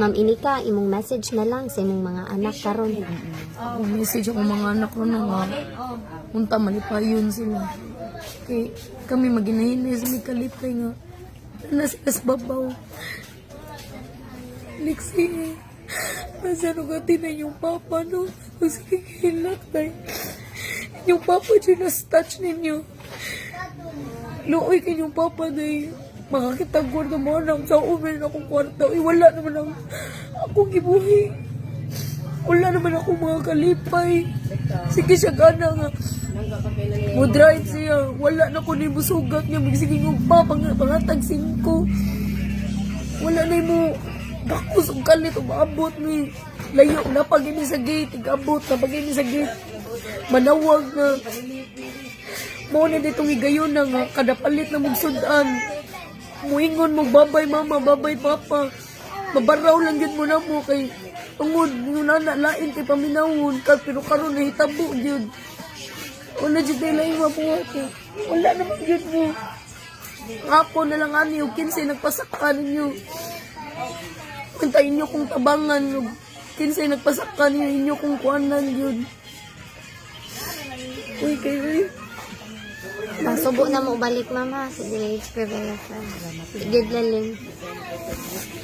Ma'am Inika, imong message na lang sa imong mga anak karon. Ang message ako mga anak ko na nga, unta malipayon sila. Kay kami maginahinay sa may kalipay nga, na sila sa babaw. Liksi, masano ka tinan yung papa, no? Kasi kikilak tayo. Yung papa dyan na-touch ninyo. Luoy kanyong papa dahil makakitagwar na mga anak sa umin akong kwarta. Uy, wala naman akong gibuhi. Wala naman akong mga kalipay. Sige siya gana nga. Mo drive siya. Wala na ko ni musugat niya. Sige yung papa nga pangatag 5. Wala na mo. Bakus ang kalit umaabot ni. Layo na pag ini sa gate. Igabot na pag ini sa gate. Manawag na. Mo na ditong igayon na nga. Kadapalit na magsudan. Muingon mo, babay mama, babay papa. Mabaraw lang yun mo na mo kay tungod, yung lain kay paminawon ka, pero karon na hitabo yun. Wala dyan tayo lang mabuhati. Wala naman yun mo. Ako na lang ani, yung 15 nagpasaka ninyo. Kantayin nyo kong tabangan, yung 15 nagpasaka ninyo kong kuanan yun. Uy, kayo Subo na mo balik mama sa DH Prevention. Sige lalim.